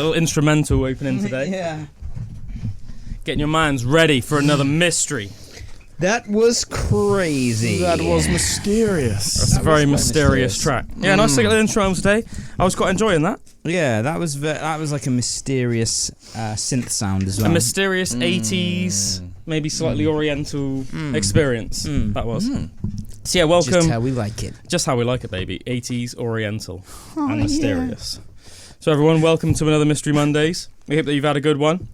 little instrumental opening today. Yeah. Getting your minds ready for another mystery. That was crazy. That was mysterious. That's a very mysterious track. Yeah, nice to get the intro on today. I was quite enjoying that. Yeah, that was like a mysterious synth sound as well. A mysterious 80s, maybe slightly oriental experience. That was. So yeah, welcome. Just how we like it. Just how we like it, baby. 80s oriental and mysterious. So everyone, welcome to another Mystery Mondays. We hope that you've had a good one.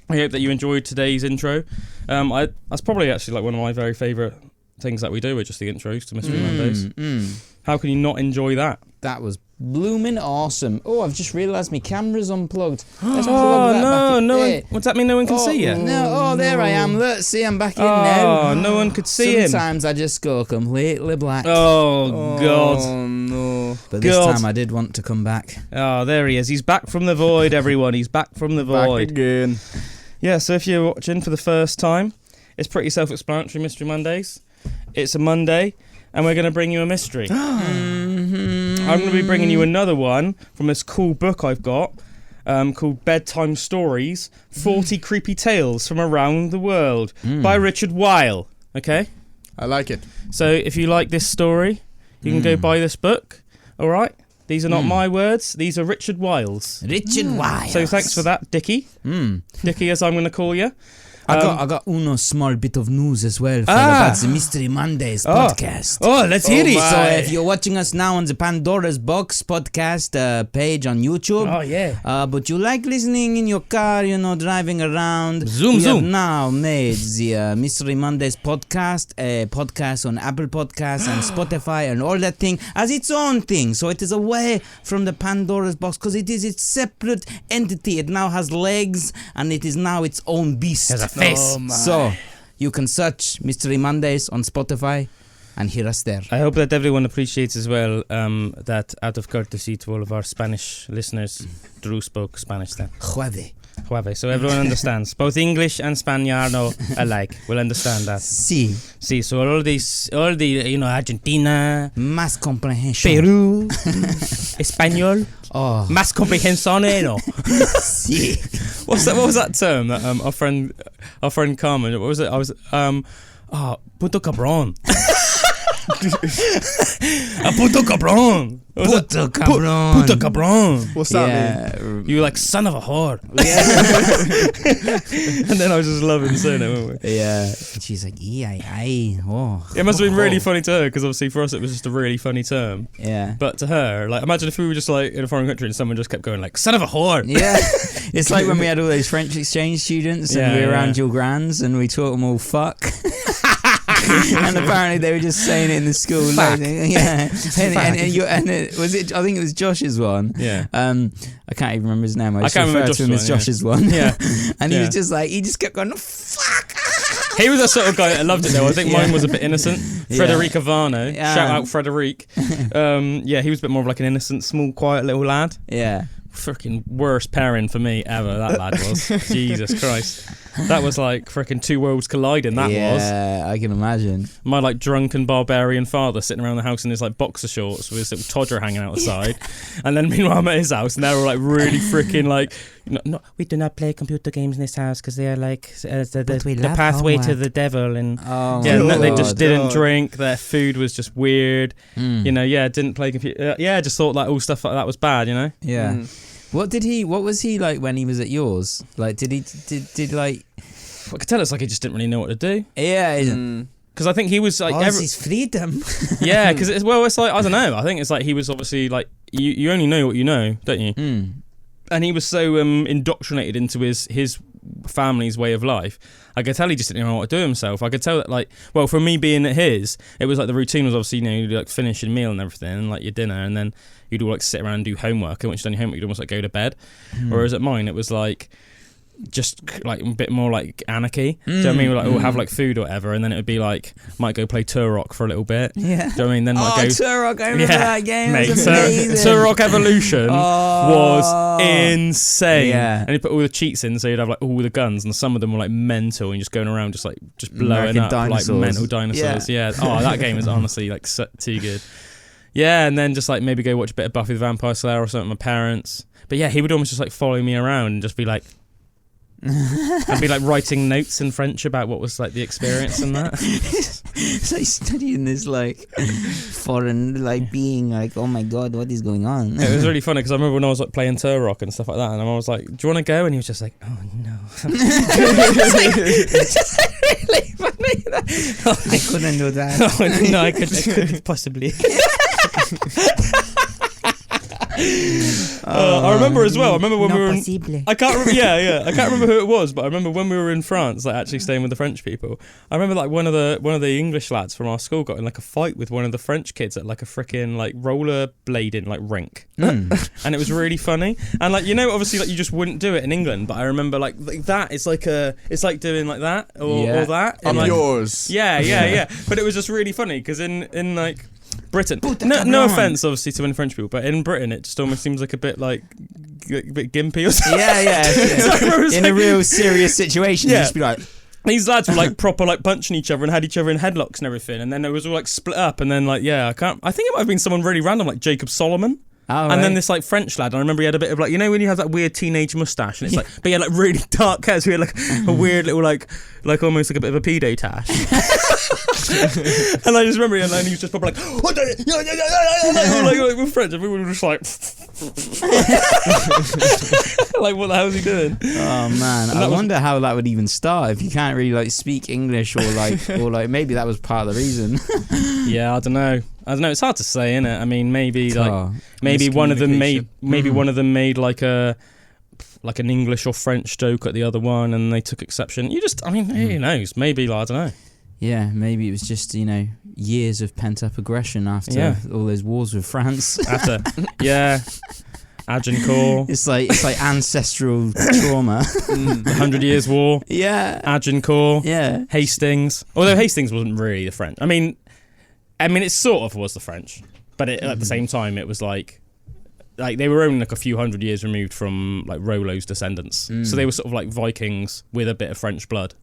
I hope that you enjoyed today's intro. That's probably actually like one of my very favourite things that we do, with just the intros to Mystery Mondays. How can you not enjoy that? That was blooming awesome. Oh, I've just realised my camera's unplugged. Let's plug that back in. No one. What does that mean? No one can see you? No, there I am. Look, see, I'm back in now. Oh, no one could see him. Sometimes I just go completely black. Oh, God. Oh, no. But this time I did want to come back. Oh, there he is. He's back from the void, everyone. He's back from the void. Back again. Yeah, so if you're watching for the first time, it's pretty self-explanatory, Mystery Mondays. It's a Monday, and we're going to bring you a mystery. I'm going to be bringing you another one from this cool book I've got called Bedtime Stories, 40 Creepy Tales from Around the World by Richard Weil. Okay? I like it. So if you like this story, you can go buy this book. All right? These are not my words. These are Richard Weil's. Richard Weil. So thanks for that, Dickie. Dickie, as I'm going to call you. I got a small bit of news as well about the Mystery Mondays podcast. Oh, let's hear it. So if you're watching us now on the Pandora's Box podcast page on YouTube, but you like listening in your car, driving around, we have now made the Mystery Mondays podcast, a podcast on Apple Podcasts and Spotify and all that thing as its own thing. So it is away from the Pandora's Box because it is its separate entity. It now has legs and it is now its own beast. Face. So you can search Mystery Mondays on Spotify and hear us there. I hope that everyone appreciates as well that out of courtesy to all of our Spanish listeners, Drew spoke Spanish then. Jueve. So everyone understands. Both English and Spaniardo alike will understand that. Sí. So all the Argentina, Más comprehension. Peru, Español, más comprehensione. Sí. What was that term that our friend Carmen? What was it? Puto cabrón. Puto cabrón. Puto cabrón. Puto cabrón. What's that mean? You were like, son of a whore. Yeah. And then I was just loving saying it, weren't we? Yeah. And she's like, oh. It must have been really funny to her, because obviously for us it was just a really funny term. Yeah. But to her, like, imagine if we were just like in a foreign country and someone just kept going like, son of a whore. Yeah. It's like when we had all those French exchange students and we were around your grands and we taught them all fuck. And apparently they were just saying it in the school. Fuck. Yeah. And it was it. I think it was Josh's one. Yeah. I can't even remember his name. I just can't remember refer to him as Josh's one. Yeah. And he was just like, he just kept going, fuck. He was the sort of guy that loved it though. I think mine was a bit innocent. Frederico Varno. Shout out Frederic. He was a bit more of like an innocent, small, quiet little lad. Yeah. Freaking worst pairing for me ever, that lad was. Jesus Christ. That was like freaking two worlds colliding, that was. Yeah, I can imagine. My like drunken barbarian father sitting around the house in his like boxer shorts with his little toddler hanging out the side. And then meanwhile I'm at his house and they were like really freaking like, no, we do not play computer games in this house because they are like the pathway to the devil. And they just didn't drink, their food was just weird. Didn't play computer. Just thought like all stuff like that was bad, Yeah. What was he like when he was at yours? Like, did like... I could tell it's like he just didn't really know what to do. Yeah. Because I think he was like... it's his freedom. Yeah, because it's like, I don't know. I think it's like he was obviously like, you only know what you know, don't you? And he was so indoctrinated into his family's way of life. I could tell he just didn't know what to do himself. I could tell that, like, well, for me being at his, it was like the routine was obviously, you'd like finish your meal and everything, and like your dinner, and then you'd all like sit around and do homework, and once you'd done your homework, you'd almost like go to bed. Whereas at mine, it was like just like a bit more like anarchy. Do you know what I mean? We'd like all have like food or whatever, and then it would be like, might go play Turok for a little bit. Yeah. Do you know what I mean? Then like go Turok, I remember that game. Mate, it was amazing. Turok Evolution was insane. Yeah. And he put all the cheats in, so you'd have like all the guns, and some of them were like mental, and just going around just blowing up dinosaurs. Like mental dinosaurs. Yeah. Oh, that game is honestly like too good. Yeah, and then just like maybe go watch a bit of Buffy the Vampire Slayer or something with my parents. But yeah, he would almost just like follow me around and just be like, I'd be like writing notes in French about what was like the experience and that. It's like studying this like foreign like being, like, oh my god, what is going on? It was really funny because I remember when I was like playing Turok and stuff like that, and I was like, do you want to go? And he was just like, oh no. It's just really funny. I couldn't do that. Oh, no, I could possibly. I remember as well. I remember when we were in, I can't remember. Yeah. I can't remember who it was, but I remember when we were in France, like actually staying with the French people. I remember like one of the English lads from our school got in like a fight with one of the French kids at like a freaking like rollerblading like rink, and it was really funny. And like, you know, obviously like you just wouldn't do it in England, but I remember like that. It's like doing like that or that. I'm like, yours. Yeah. But it was just really funny because in like Britain, no offense obviously to any French people, but in Britain it just almost seems like a bit gimpy or something. Yeah. So in a real serious situation, you just be like, these lads were like proper like punching each other and had each other in headlocks and everything, and then it was all like split up, and then like I think it might have been someone really random like Jacob Solomon. Oh, and then this like French lad, and I remember he had a bit of like, you know when you have that weird teenage moustache and it's like, but he had like really dark hair, so he had like a weird little like almost like a bit of a pedo tash. And I just remember, and then he was just probably like, what like with French, and we were just like, like what the hell is he doing? Oh man, I wonder how that would even start if you can't really like speak English or like maybe that was part of the reason. Yeah, I don't know. It's hard to say, innit? I mean, maybe one of them made like an English or French joke at the other one, and they took exception. Who knows? Maybe, I don't know. Yeah, maybe it was just, years of pent up aggression after all those wars with France. Agincourt. It's like ancestral trauma. The 100 Years' War. Yeah. Agincourt. Yeah. Hastings. Although Hastings wasn't really the French. I mean, it sort of was the French, but at the same time, it was like they were only like a few hundred years removed from like Rollo's descendants, so they were sort of like Vikings with a bit of French blood.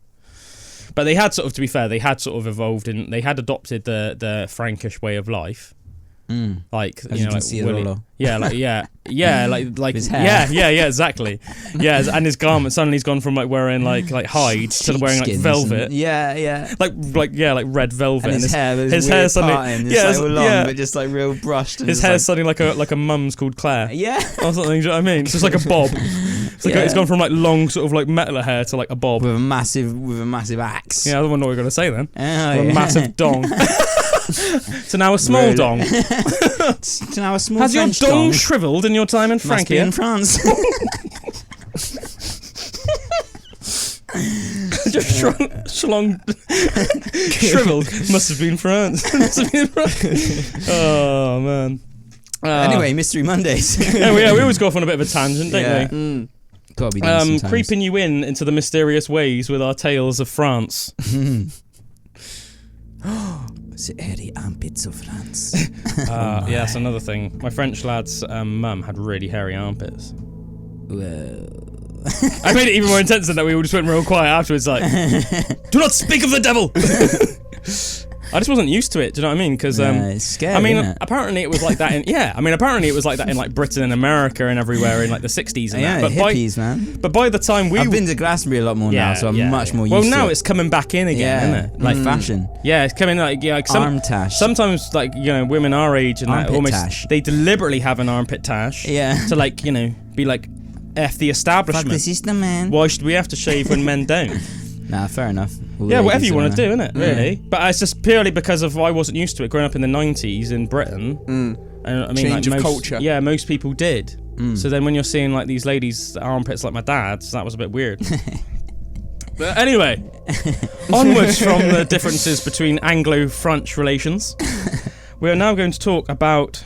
But they had to be fair, they had sort of evolved and they had adopted the Frankish way of life. Like, as you know, like see Rollo. Like his hair. Yeah, exactly. Yeah, and his garment suddenly he's gone from like wearing like hides to wearing like velvet. Like red velvet. And his hair suddenly long, but just like real brushed. His hair's suddenly like a mum's called Claire. Yeah. Or something. Do you know what I mean? It's just like a bob. It's like it's gone from like long sort of like metal hair to like a bob with a massive axe. Yeah, I don't know what you're gonna say then. A massive dong. So now a small dong. So now a small Has French your dong shriveled in your time in Frankia? In France. Just shriveled. Must have been France. Oh man. Anyway, Mystery Mondays. we always go off on a bit of a tangent, don't we? Gotta be done sometimes. Creeping you into the mysterious ways with our tales of France. The hairy armpits of France. That's another thing. My French lad's mum had really hairy armpits. Well, I made it even more intense than that. We all just went real quiet afterwards, like, do not speak of the devil. I just wasn't used to it. Do you know what I mean? Because it's scary. Isn't it? Apparently it was like that in apparently it was like that in like Britain and America and everywhere in like the 60s and that. But hippies, man. But by the time I've been to Glastonbury a lot more now, so I'm much more used to it. Well, now it's coming back in again, isn't it? Like fashion. Yeah, it's coming like arm tash. Sometimes like women our age and armpit that almost tash. They deliberately have an armpit tash. Yeah. To like be like F the establishment. Fuck the system, man. Why should we have to shave when men don't? Nah, fair enough. Whatever you want to do, innit? Really. But it's just purely because of I wasn't used to it growing up in the 90s in Britain. And I mean, change of culture. Yeah, most people did. So then when you're seeing like these ladies' armpits like my dad's, that was a bit weird. But anyway, onwards from the differences between Anglo-French relations, we are now going to talk about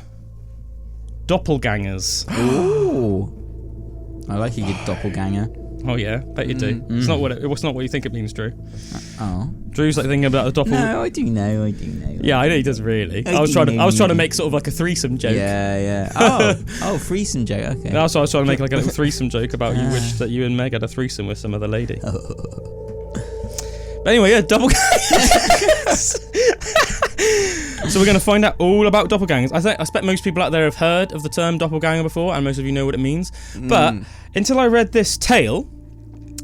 doppelgangers. Ooh. I like a good doppelganger. Oh yeah, bet you do. It's not what you think it means, Drew. Oh. Drew's like thinking about the No, I do know. Yeah, I know he does really. I was trying to make sort of like a threesome joke. Yeah. Oh, threesome joke. Okay. That's why I was trying to make like a little threesome joke about you wish that you and Meg had a threesome with some other lady. But anyway, doppelgangers. So we're going to find out all about doppelgangers. I expect most people out there have heard of the term doppelganger before, and most of you know what it means. But until I read this tale,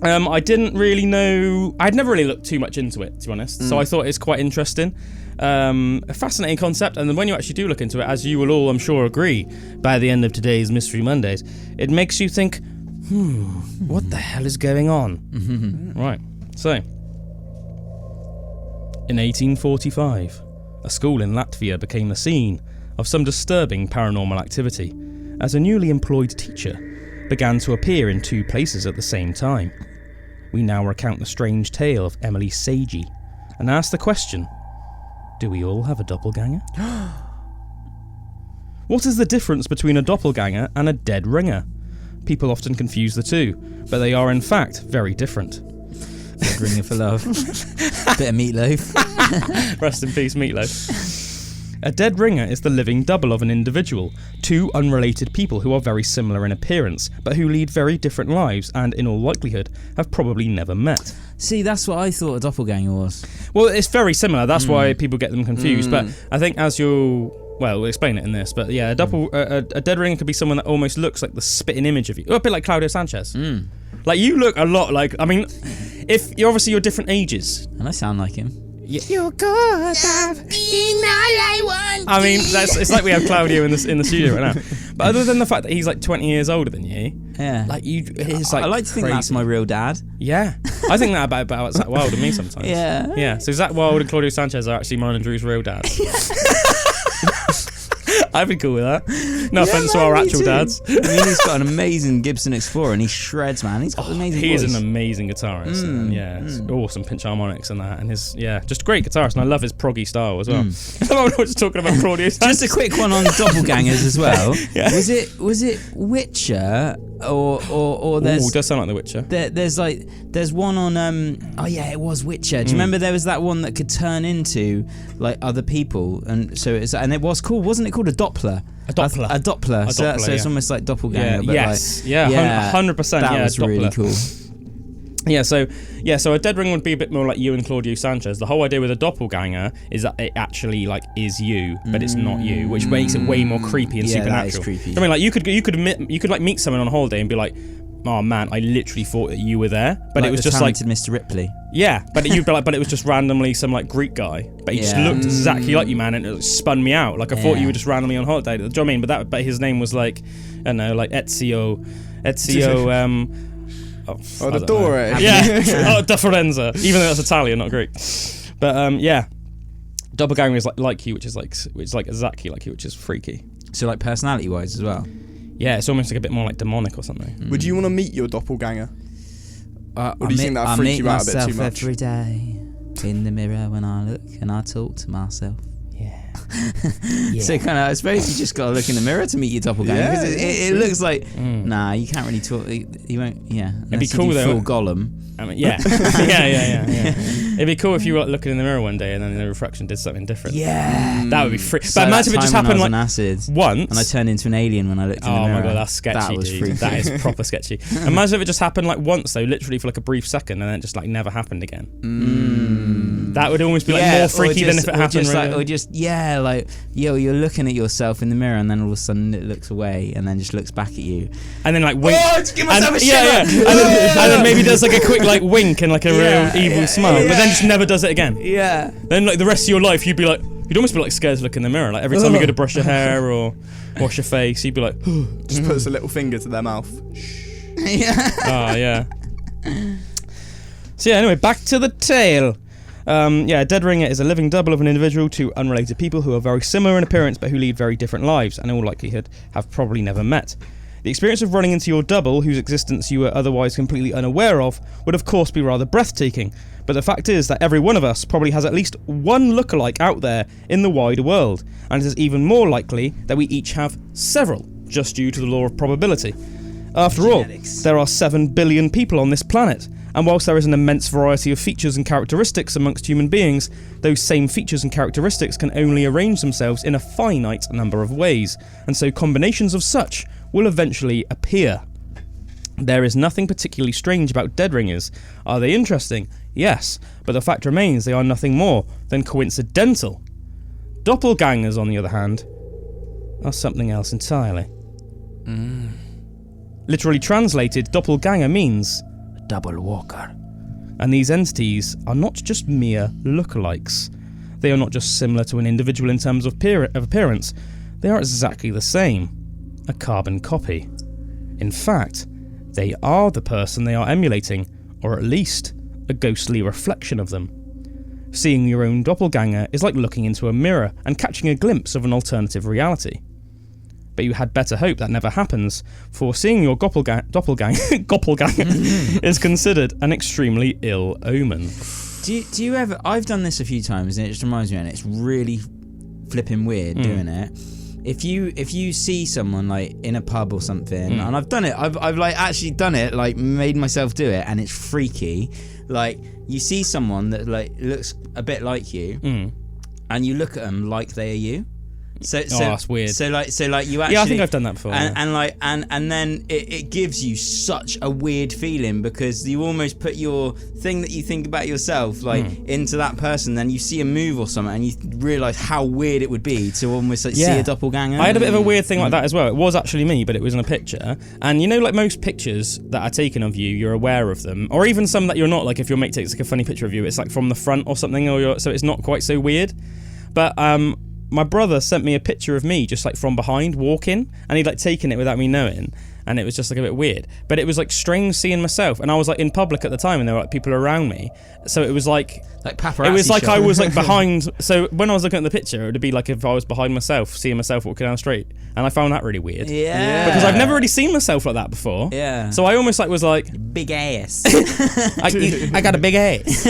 I didn't really know. I'd never really looked too much into it, to be honest. So I thought it's quite interesting. A fascinating concept, and then when you actually do look into it, as you will all, I'm sure, agree, by the end of today's Mystery Mondays, it makes you think, what the hell is going on? Right, so, in 1845, a school in Latvia became the scene of some disturbing paranormal activity, as a newly employed teacher began to appear in 2 places at the same time. We now recount the strange tale of Emily Sagey, and ask the question, do we all have a doppelganger? What is the difference between a doppelganger and a dead ringer? People often confuse the two, but they are in fact very different. Dead ringer for love. Bit of meatloaf. Rest in peace, meatloaf. A dead ringer is the living double of an individual, 2 unrelated people who are very similar in appearance, but who lead very different lives and, in all likelihood, have probably never met. See, that's what I thought a doppelganger was. Well, it's very similar, that's why people get them confused, but I think as you'll... Well, we'll explain it in this, but yeah, a dead ringer could be someone that almost looks like the spitting image of you. A bit like Claudio Sanchez. Like, you look a lot like... I mean, if you're obviously you're different ages. And I sound like him. You're good. I mean, it's like we have Claudio in the studio right now. But other than the fact that he's like 20 years older than you, like it's like I like to think that's my real dad. Yeah, I think that about Zach Wilde and me sometimes. Yeah. So Zach Wilde and Claudio Sanchez are actually mine and Drew's real dads. I'd be cool with that. No offense to our actual dads. I mean, he's got an amazing Gibson Explorer and he shreds, man. He's got an amazing voice. He is an amazing guitarist. And awesome pinch harmonics and that. And his, just a great guitarist. And I love his proggy style as well. I'm not just talking about Claudio Sanchez. Just a quick one on doppelgangers as well. Was it Witcher or there's... Ooh, it does sound like The Witcher. There's one on... it was Witcher. Do you remember there was that one that could turn into like other people? And so it was cool. Wasn't it called a Doppler? A Doppler. So it's almost like doppelganger. But 100%. That was Doppler. really cool. So a dead ring would be a bit more like you and Claudio Sanchez. The whole idea with a doppelganger is that it actually like is you, but it's not you, which makes it way more creepy and supernatural. That is creepy. I mean, like you could like meet someone on holiday and be like, oh man, I literally thought that you were there, but like it was the just like Mr. Ripley. Yeah, but you'd be like, but it was just randomly some like Greek guy, but he just looked exactly like you, man, and it spun me out. Like I thought you were just randomly on holiday. Do you know what I mean? But his name was like, I don't know, like Ezio. Dottore. Da Firenze. Even though that's Italian, not Greek. But doppelganger is like you, which is like exactly like you, which is freaky. So like personality-wise as well. Yeah, it's almost like a bit more like demonic or something. Would you want to meet your doppelganger? Or do you think that freak you out a bit too much? I meet myself every day in the mirror when I look and I talk to myself. So kind of, I suppose you just got to look in the mirror to meet your doppelganger because it looks like nah, you can't really talk. You won't. It'd be cool though. Full Gollum. I mean, yeah. It'd be cool if you were looking in the mirror one day and then the reflection did something different. Yeah, that would be freaky. So but imagine if it just happened like acid once, and I turned into an alien when I looked in the mirror. Oh my god, that's sketchy. That was freaky. That is proper sketchy. Imagine if it just happened like once though, literally for like a brief second, and then it just like never happened again. That would almost be like more freaky than if it happened. You're looking at yourself in the mirror, and then all of a sudden it looks away, and then just looks back at you, and then like wink. Just give myself a shiver. And then maybe does like a quick like wink and like a real evil smile, but then just never does it again. Yeah. Then like the rest of your life, you'd almost be like scared to look in the mirror. Like every time you go to brush your hair or wash your face, you'd be like, just puts a little finger to their mouth. So anyway, back to the tale. A dead ringer is a living double of an individual, 2 unrelated people who are very similar in appearance but who lead very different lives and in all likelihood have probably never met. The experience of running into your double, whose existence you were otherwise completely unaware of, would of course be rather breathtaking, but the fact is that every one of us probably has at least one lookalike out there in the wider world, and it is even more likely that we each have several, just due to the law of probability. After all, there are 7 billion people on this planet, and whilst there is an immense variety of features and characteristics amongst human beings, those same features and characteristics can only arrange themselves in a finite number of ways, and so combinations of such will eventually appear. There is nothing particularly strange about dead ringers. Are they interesting? Yes, but the fact remains they are nothing more than coincidental. Doppelgangers, on the other hand, are something else entirely. Literally translated, doppelganger means double walker. And these entities are not just mere lookalikes. They are not just similar to an individual in terms of appearance. They are exactly the same. A carbon copy. In fact, they are the person they are emulating, or at least a ghostly reflection of them. Seeing your own doppelganger is like looking into a mirror and catching a glimpse of an alternative reality. But you had better hope that never happens, for seeing your doppelganger is considered an extremely ill omen. Do you ever... I've done this a few times and it just reminds me, and it's really flipping weird doing it. If you see someone like in a pub or something, and I've done it, I've like actually done it, like made myself do it, and it's freaky. Like you see someone that like looks a bit like you, and you look at them like they are you. So that's weird. So like you actually... Yeah, I think I've done that before. And then it gives you such a weird feeling, because you almost put your thing that you think about yourself like into that person. Then you see a move or something, and you realise how weird it would be to almost like see a doppelganger. I had a bit of a weird thing like that as well. It was actually me, but it was in a picture. And you know, like most pictures that are taken of you, you're aware of them, or even some that you're not. Like if your mate takes like a funny picture of you, it's like from the front or something, so it's not quite so weird. But my brother sent me a picture of me just like from behind walking, and he'd like taken it without me knowing, and it was just like a bit weird. But it was like strange seeing myself, and I was like in public at the time, and there were like people around me, so it was like paparazzi. It was like show. I was like behind. So when I was looking at the picture, it would be like if I was behind myself, seeing myself walking down the street, and I found that really weird. Yeah. Because I've never really seen myself like that before. Yeah. So I almost like was like big ass. I got a big ass.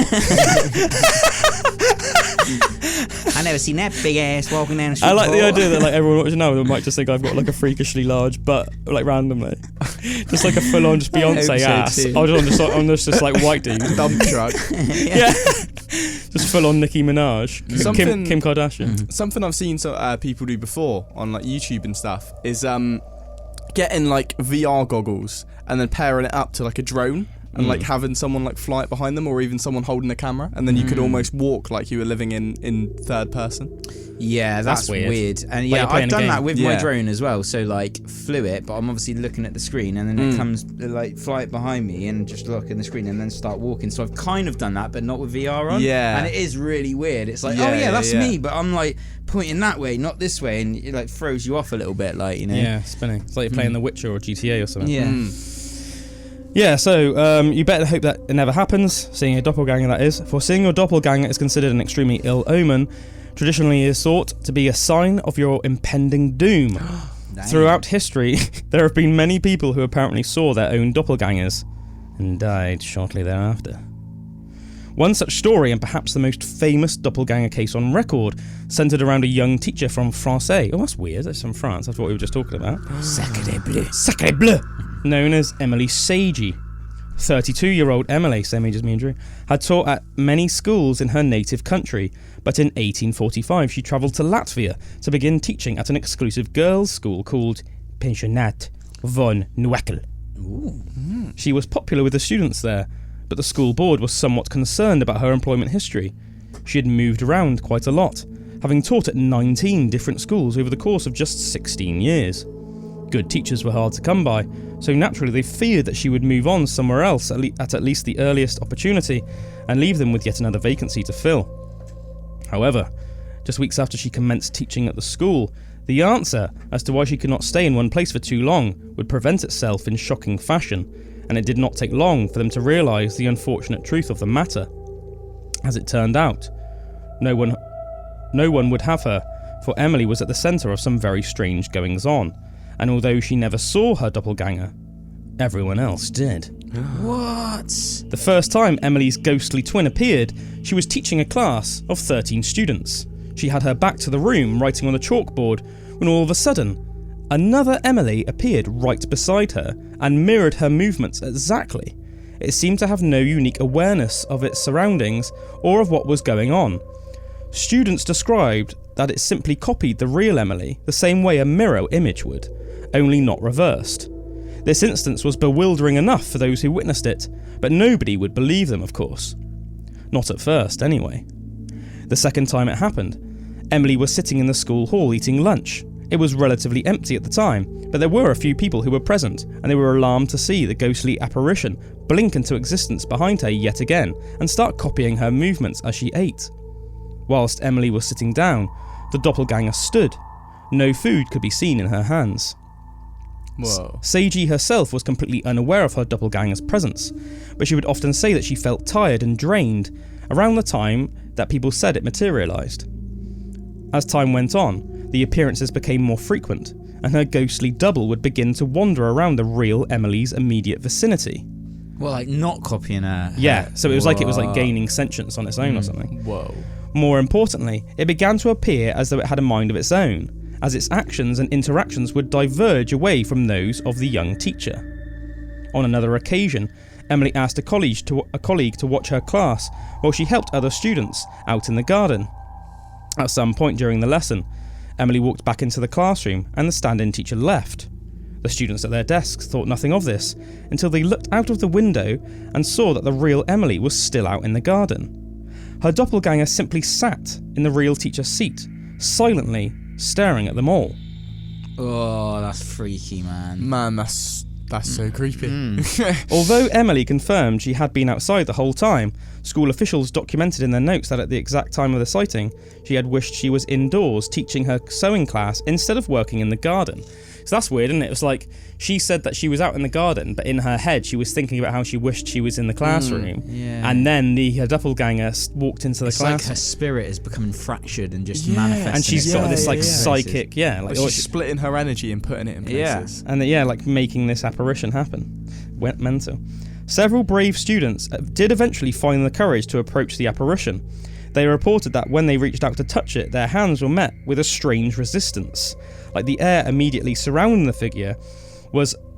I never seen that big ass walking down the street. I like the idea that like everyone watching now they might just think I've got like a freakishly large butt, like randomly, just like a full on just Beyonce ass. I'm just like white dude, dump truck. Yeah. Just full on Nicki Minaj, Kim Kardashian. Something I've seen people do before on like YouTube and stuff is getting like VR goggles and then pairing it up to like a drone. And like having someone like fly it behind them, or even someone holding a camera, and then you could almost walk like you were living in third person. Yeah, that's weird. And yeah, I've done that with my drone as well. So like flew it, but I'm obviously looking at the screen, and then it comes like fly it behind me and just look in the screen and then start walking. So I've kind of done that, but not with VR on. Yeah. And it is really weird. It's like, that's me, but I'm like pointing that way, not this way, and it like throws you off a little bit, like, you know. Yeah, spinning. It's like you're playing The Witcher or GTA or something. Yeah. Yeah, so you better hope that it never happens, seeing a doppelganger that is. For seeing your doppelganger is considered an extremely ill omen, traditionally is thought to be a sign of your impending doom. Throughout history, there have been many people who apparently saw their own doppelgangers and died shortly thereafter. One such story, and perhaps the most famous doppelganger case on record, centred around a young teacher from Francais. Oh, that's weird, that's from France, that's what we were just talking about. Sacré bleu. Sacré bleu! Known as Emily Sagey. 32-year-old Emily, same age as me and Drew, had taught at many schools in her native country, but in 1845 she travelled to Latvia to begin teaching at an exclusive girls' school called Pensionat von Neukel. She was popular with the students there, but the school board was somewhat concerned about her employment history. She had moved around quite a lot, having taught at 19 different schools over the course of just 16 years. Good teachers were hard to come by, so naturally they feared that she would move on somewhere else at least the earliest opportunity and leave them with yet another vacancy to fill. However, just weeks after she commenced teaching at the school, the answer as to why she could not stay in one place for too long would present itself in shocking fashion, and it did not take long for them to realise the unfortunate truth of the matter. As it turned out, no one would have her, for Emily was at the centre of some very strange goings-on, and although she never saw her doppelganger, everyone else did. What? The first time Emily's ghostly twin appeared, she was teaching a class of 13 students. She had her back to the room, writing on a chalkboard, when all of a sudden, another Emily appeared right beside her and mirrored her movements exactly. It seemed to have no unique awareness of its surroundings or of what was going on. Students described that it simply copied the real Emily the same way a mirror image would, only not reversed. This instance was bewildering enough for those who witnessed it, but nobody would believe them, of course. Not at first, anyway. The second time it happened, Emily was sitting in the school hall eating lunch. It was relatively empty at the time, but there were a few people who were present, and they were alarmed to see the ghostly apparition blink into existence behind her yet again and start copying her movements as she ate. Whilst Emily was sitting down, the doppelganger stood. No food could be seen in her hands. Whoa. Sagey herself was completely unaware of her doppelganger's presence, but she would often say that she felt tired and drained around the time that people said it materialised. As time went on, the appearances became more frequent, and her ghostly double would begin to wander around the real Emily's immediate vicinity. Well, like not copying her. Yeah, so it was like gaining sentience on its own or something. Whoa. More importantly, it began to appear as though it had a mind of its own, as its actions and interactions would diverge away from those of the young teacher. On another occasion, Emily asked a colleague to watch her class while she helped other students out in the garden. At some point during the lesson, Emily walked back into the classroom and the stand-in teacher left. The students at their desks thought nothing of this until they looked out of the window and saw that the real Emily was still out in the garden. Her doppelganger simply sat in the real teacher's seat, silently staring at them all. Oh, that's freaky, man. Man, that's so creepy. Although Emily confirmed she had been outside the whole time, school officials documented in their notes that at the exact time of the sighting, she had wished she was indoors teaching her sewing class instead of working in the garden. So that's weird, isn't it? It was like she said that she was out in the garden, but in her head she was thinking about how she wished she was in the classroom. Yeah. And then her doppelganger walked into the class. It's like her spirit is becoming fractured and just manifesting. And she's got this psychic, like she's splitting her energy and putting it in places. And like making this apparition happen. Went mental. Several brave students did eventually find the courage to approach the apparition. They reported that when they reached out to touch it, their hands were met with a strange resistance. Like the air immediately surrounding the figure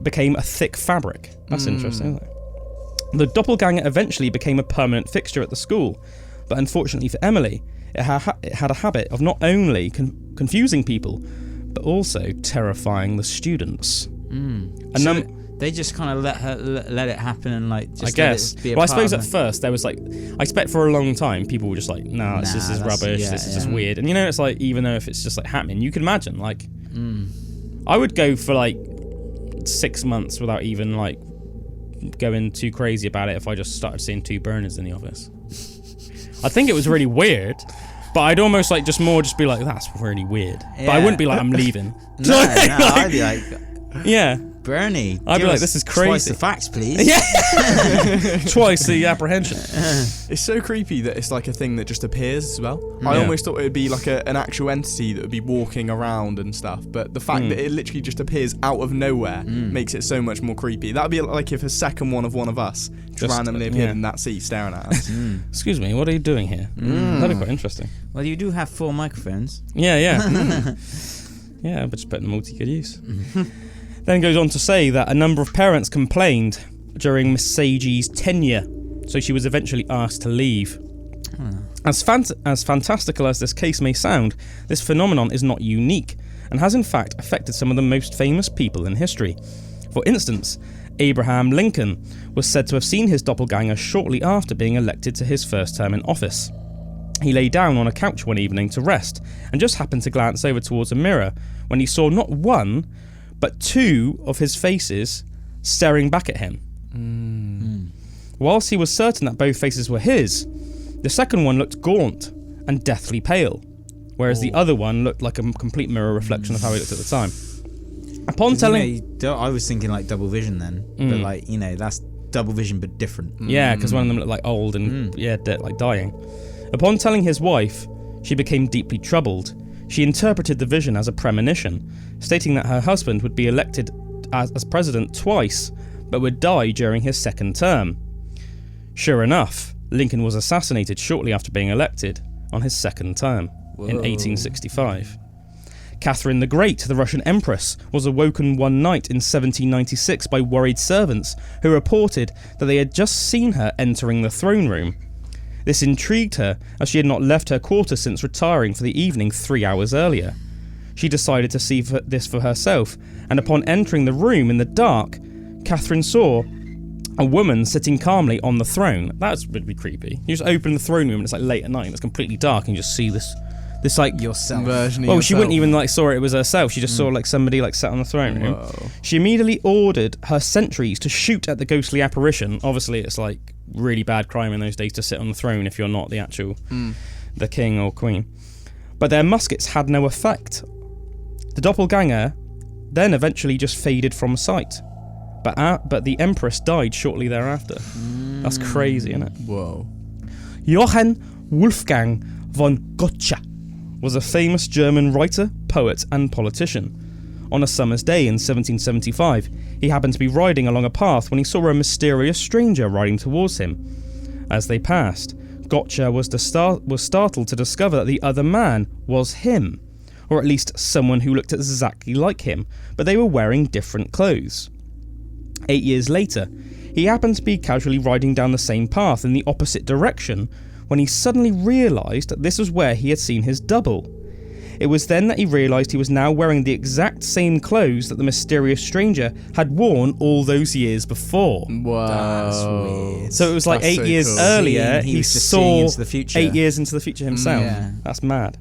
became a thick fabric. That's interesting, isn't it? The doppelganger eventually became a permanent fixture at the school, but unfortunately for Emily, it had a habit of not only confusing people, but also terrifying the students. They just kind of let it happen and just I guess. Let it be a I part suppose of at first there was I expect for a long time people were just like, nah, this is rubbish. This is just weird. And it's like, even though if it's just happening, you can imagine I would go for 6 months without even going too crazy about it if I just started seeing two burners in the office. I think it was really weird. But I'd almost just be like, that's really weird. Yeah. But I wouldn't be like, I'm leaving. No, I'd be like, yeah. Bernie, I'd be like, this is crazy. Twice the facts, please. Yeah. Twice the apprehension. It's so creepy that it's like a thing that just appears as well. I almost thought it would be like an actual entity that would be walking around and stuff. But the fact that it literally just appears out of nowhere makes it so much more creepy. That would be like if a second one of us just randomly appeared in that seat staring at us. Excuse me, what are you doing here? That'd be quite interesting. Well, you do have 4 microphones. Yeah. Yeah, but just put them all to good use. Then goes on to say that a number of parents complained during Miss Sagey's tenure, so she was eventually asked to leave. As fantastical as this case may sound, this phenomenon is not unique, and has in fact affected some of the most famous people in history. For instance, Abraham Lincoln was said to have seen his doppelganger shortly after being elected to his first term in office. He lay down on a couch one evening to rest, and just happened to glance over towards a mirror when he saw not one, but 2 of his faces staring back at him. Whilst he was certain that both faces were his, the second one looked gaunt and deathly pale, whereas the other one looked like a complete mirror reflection of how he looked at the time. Upon telling... I was thinking double vision then, but that's double vision but different. Yeah, because one of them looked old and dying. Upon telling his wife, she became deeply troubled. She interpreted the vision as a premonition, stating that her husband would be elected as president twice, but would die during his second term. Sure enough, Lincoln was assassinated shortly after being elected on his second term in 1865. Catherine the Great, the Russian Empress, was awoken one night in 1796 by worried servants who reported that they had just seen her entering the throne room. This intrigued her, as she had not left her quarters since retiring for the evening 3 hours earlier. She decided to see this for herself, and upon entering the room in the dark, Catherine saw a woman sitting calmly on the throne. That would be creepy. You just open the throne room and it's late at night and it's completely dark and you just see this This like yourself version of well, yourself. she wouldn't even like saw it was herself. She just saw like somebody like sat on the throne room. Whoa. She immediately ordered her sentries to shoot at the ghostly apparition. Obviously, it's like really bad crime in those days to sit on the throne if you're not the actual the king or queen. But their muskets had no effect. The doppelganger then eventually just faded from sight. But the empress died shortly thereafter. That's crazy, isn't it? Whoa. Johann Wolfgang von Goethe was a famous German writer, poet and politician. On a summer's day in 1775, he happened to be riding along a path when he saw a mysterious stranger riding towards him. As they passed, Goethe was startled to discover that the other man was him, or at least someone who looked exactly like him, but they were wearing different clothes. 8 years later, he happened to be casually riding down the same path in the opposite direction when he suddenly realised that this was where he had seen his double. It was then that he realised he was now wearing the exact same clothes that the mysterious stranger had worn all those years before. Wow. That's weird. So it was like That's 8 so years cool. earlier, He he was just saw seeing into the future. 8 years into the future himself. Yeah. That's mad.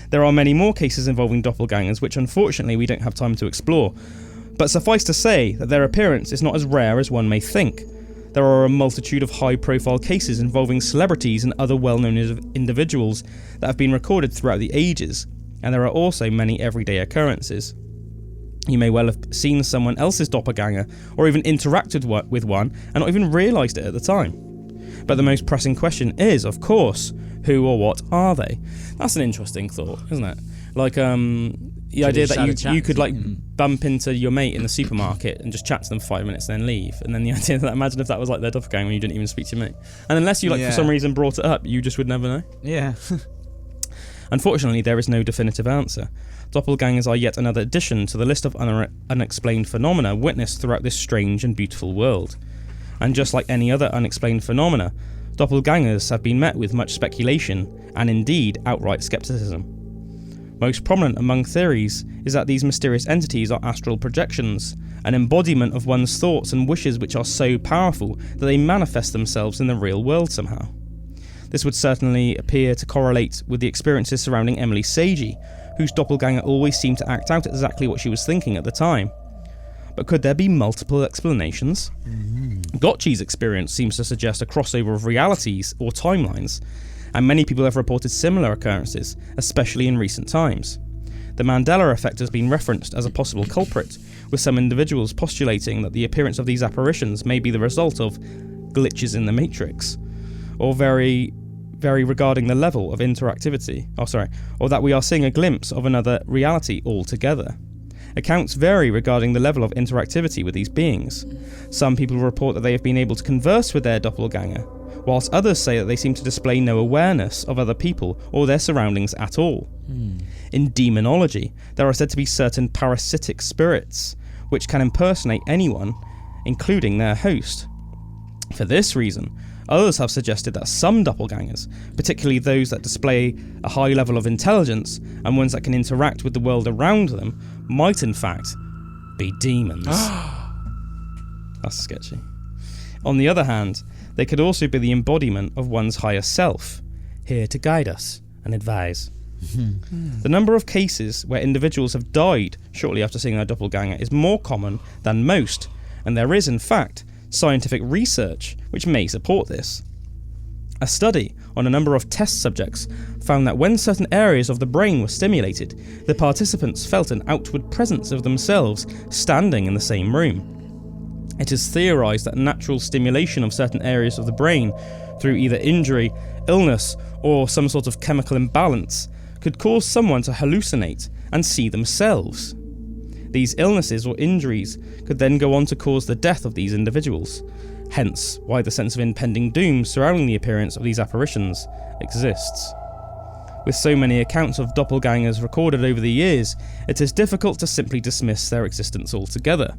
There are many more cases involving doppelgangers, which unfortunately we don't have time to explore. But suffice to say that their appearance is not as rare as one may think. There are a multitude of high-profile cases involving celebrities and other well-known individuals that have been recorded throughout the ages, and there are also many everyday occurrences. You may well have seen someone else's doppelganger, or even interacted with one, and not even realised it at the time. But the most pressing question is, of course, who or what are they? That's an interesting thought, isn't it? Like, the idea that you could like bump into your mate in the supermarket and just chat to them for 5 minutes and then leave, and then the idea that imagine if that was like their doppelganger when you didn't even speak to your mate, and unless you for some reason brought it up, you just would never know. Yeah. Unfortunately, there is no definitive answer. Doppelgangers are yet another addition to the list of unexplained phenomena witnessed throughout this strange and beautiful world. And just like any other unexplained phenomena, doppelgangers have been met with much speculation and indeed outright skepticism. Most prominent among theories is that these mysterious entities are astral projections, an embodiment of one's thoughts and wishes which are so powerful that they manifest themselves in the real world somehow. This would certainly appear to correlate with the experiences surrounding Emily Sagey, whose doppelganger always seemed to act out exactly what she was thinking at the time. But could there be multiple explanations? Goethe's experience seems to suggest a crossover of realities or timelines, and many people have reported similar occurrences, especially in recent times. The Mandela effect has been referenced as a possible culprit, with some individuals postulating that the appearance of these apparitions may be the result of glitches in the Matrix, or very regarding the level of interactivity, or that we are seeing a glimpse of another reality altogether. Accounts vary regarding the level of interactivity with these beings. Some people report that they have been able to converse with their doppelganger, whilst others say that they seem to display no awareness of other people or their surroundings at all. In demonology, there are said to be certain parasitic spirits, which can impersonate anyone, including their host. For this reason, others have suggested that some doppelgangers, particularly those that display a high level of intelligence and ones that can interact with the world around them, might in fact be demons. That's sketchy. On the other hand, they could also be the embodiment of one's higher self, here to guide us and advise. The number of cases where individuals have died shortly after seeing their doppelganger is more common than most, and there is, in fact, scientific research which may support this. A study on a number of test subjects found that when certain areas of the brain were stimulated, the participants felt an outward presence of themselves standing in the same room. It is theorized that natural stimulation of certain areas of the brain through either injury, illness, or some sort of chemical imbalance could cause someone to hallucinate and see themselves. These illnesses or injuries could then go on to cause the death of these individuals, hence why the sense of impending doom surrounding the appearance of these apparitions exists. With so many accounts of doppelgangers recorded over the years, it is difficult to simply dismiss their existence altogether.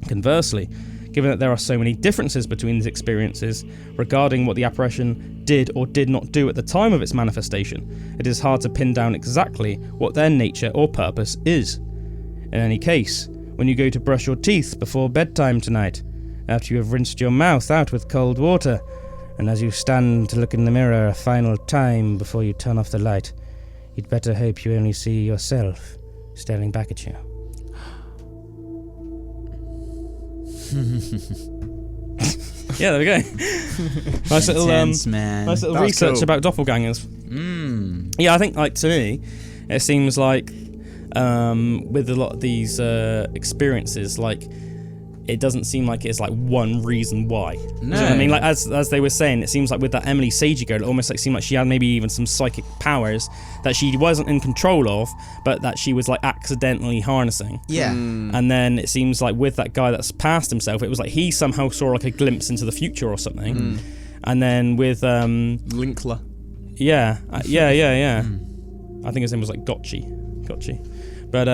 Conversely, given that there are so many differences between these experiences regarding what the apparition did or did not do at the time of its manifestation, it is hard to pin down exactly what their nature or purpose is. In any case, when you go to brush your teeth before bedtime tonight, after you have rinsed your mouth out with cold water, and as you stand to look in the mirror a final time before you turn off the light, you'd better hope you only see yourself staring back at you. Yeah, there we go. Nice little, man. nice little research about doppelgangers. Yeah, I think, like, to me, it seems like with a lot of these experiences, like, it doesn't seem like it's like one reason why. No. Do you know what I mean? Like, as they were saying, it seems like with that Emily Sagey girl, it almost like seemed like she had maybe even some psychic powers that she wasn't in control of, but that she was like accidentally harnessing. Yeah. And then it seems like with that guy that's passed himself, it was like he somehow saw like a glimpse into the future or something. And then with Linkler. yeah. I think his name was like Gotchi. But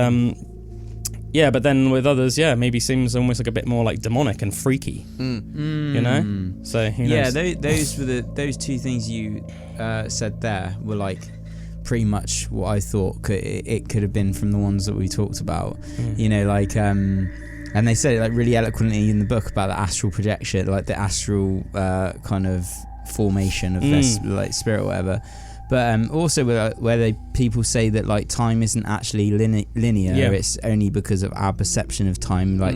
yeah, but then with others, yeah, maybe seems almost like a bit more like demonic and freaky. You know? So who knows? Yeah, those were those two things you said there were like pretty much what I thought it could have been from the ones that we talked about. You know, like and they said it like really eloquently in the book about the astral projection, like the astral kind of formation of their like spirit or whatever. But also where people say that like time isn't actually linear, it's only because of our perception of time. Like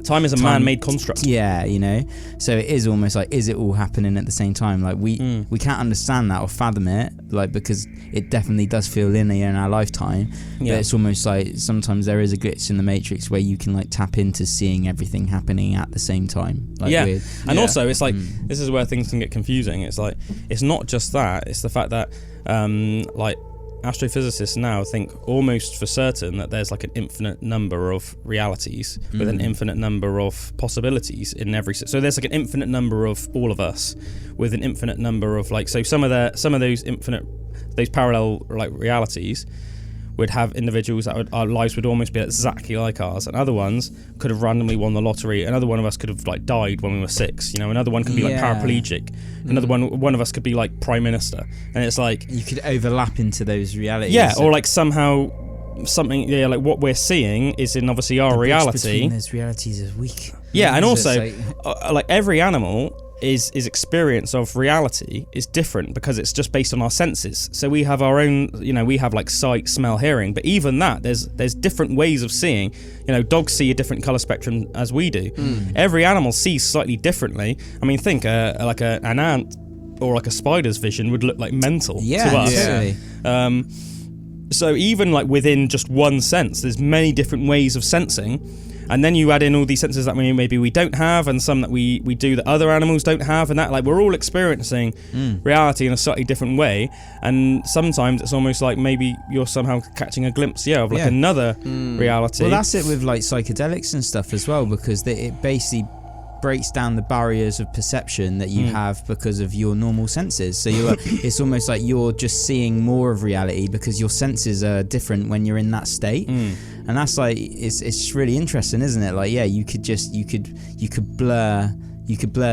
time is a man-made construct. Yeah, you know. So it is almost like, is it all happening at the same time? Like we can't understand that or fathom it, like, because it definitely does feel linear in our lifetime. But it's almost like sometimes there is a glitch in the matrix where you can like tap into seeing everything happening at the same time. Like weird. And also it's like this is where things can get confusing. It's like it's not just that; it's the fact that like astrophysicists now think almost for certain that there's like an infinite number of realities with an infinite number of possibilities in every. So there's like an infinite number of all of us with an infinite number of like. So some of those parallel like realities would have individuals that our lives would almost be exactly like ours, and other ones could have randomly won the lottery. Another one of us could have like died when we were 6. You know, another one could be like paraplegic. Another one of us could be like prime minister, and it's like you could overlap into those realities. Yeah, or like somehow something. Yeah, like what we're seeing is in obviously our reality. Between those realities is weak. Yeah, and also like every animal. Is experience of reality is different because it's just based on our senses. So we have our own, you know, we have like sight, smell, hearing, but even that there's different ways of seeing. You know, dogs see a different color spectrum as we do. Every animal sees slightly differently. I mean, think like an ant or like a spider's vision would look like mental to us. Yeah. So even like within just one sense, there's many different ways of sensing. And then you add in all these senses that maybe we don't have, and some that we do that other animals don't have, and that like we're all experiencing reality in a slightly different way. And sometimes it's almost like maybe you're somehow catching a glimpse, of like another reality. Well, that's it with like psychedelics and stuff as well, because it basically breaks down the barriers of perception that you have because of your normal senses. So it's almost like you're just seeing more of reality because your senses are different when you're in that state. And that's like it's really interesting, isn't it? Like you could blur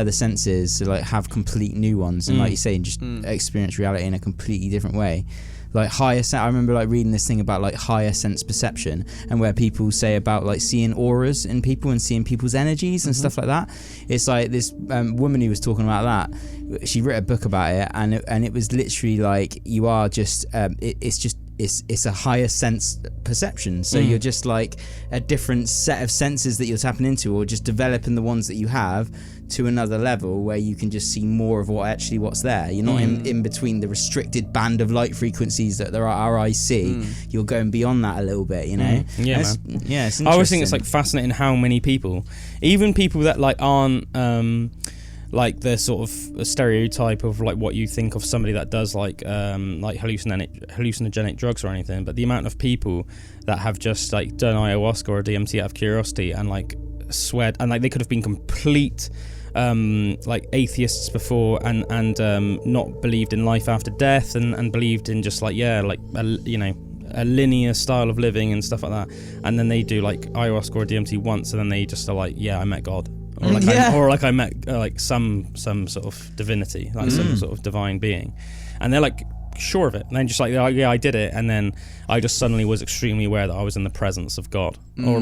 the senses to like have complete new ones, and like you say, just experience reality in a completely different way. Like I remember like reading this thing about like higher sense perception, and where people say about like seeing auras in people and seeing people's energies and stuff like that. It's like this woman who was talking about that. She wrote a book about it, and it was literally like you are just it's a higher sense perception. So you're just like a different set of senses that you're tapping into, or just developing the ones that you have to another level where you can just see more of what's there. You're not in between the restricted band of light frequencies that our eyes see. You're going beyond that a little bit, you know. It's interesting. I always think it's like fascinating how many people, even people that like aren't like the sort of a stereotype of like what you think of somebody that does like hallucinogenic drugs or anything, but the amount of people that have just like done ayahuasca or DMT out of curiosity and like sweat, and like they could have been complete like atheists before and not believed in life after death and believed in just like a linear style of living and stuff like that, and then they do like ayahuasca or DMT once, and then they just are like, I met God. Or like I met like some sort of divinity, like some sort of divine being, and they're like sure of it. And then just like, yeah, I did it. And then I just suddenly was extremely aware that I was in the presence of God, or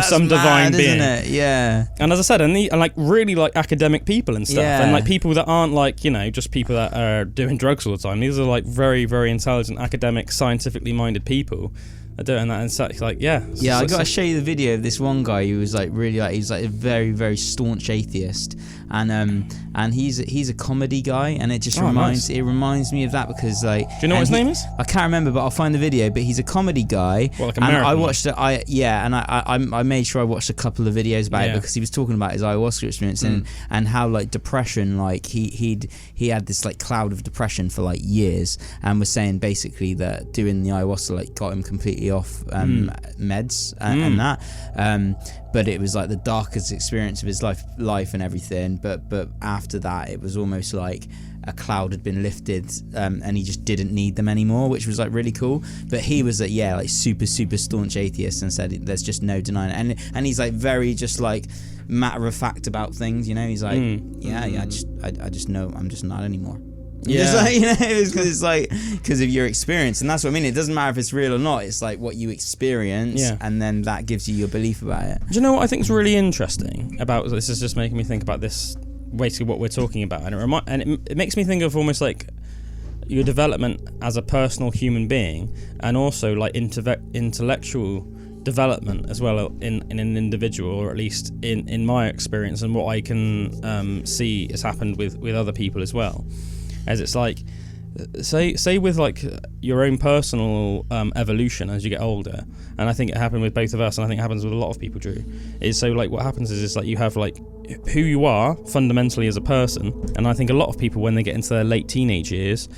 some divine being. Isn't it? Yeah. And as I said, and like really like academic people and stuff, and like people that aren't like, you know, just people that are doing drugs all the time. These are like very, very intelligent, academic, scientifically minded people. I do, and it's like, yeah. Yeah, I gotta show you the video of this one guy who was like really like, he's like a very, very staunch atheist, and he's a comedy guy, and it just reminds me of that, because like. Do you know what his name is? I can't remember, but I'll find the video. But he's a comedy guy. Well, like American. And I watched it. I made sure I watched a couple of videos about it, because he was talking about his ayahuasca experience and how like depression, like he had this like cloud of depression for like years, and was saying basically that doing the ayahuasca like got him completely off meds and that, but it was like the darkest experience of his life and everything, but after that it was almost like a cloud had been lifted, and he just didn't need them anymore, which was like really cool. But he was like super staunch atheist, and said there's just no denying it, and he's like very just like matter of fact about things, you know. He's like I just know I'm just not anymore. Yeah, just like, you know, because of your experience, and that's what I mean. It doesn't matter if it's real or not. It's like what you experience, and then that gives you your belief about it. Do you know what I think is really interesting about this? Is just making me think about this, basically what we're talking about, and it makes me think of almost like your development as a personal human being, and also like intellectual development as well in an individual, or at least in my experience, and what I can see has happened with other people as well. As it's like, say with like your own personal evolution as you get older, and I think it happened with both of us, and I think it happens with a lot of people, Drew, is so like what happens is like you have like who you are fundamentally as a person, and I think a lot of people when they get into their late teenage years,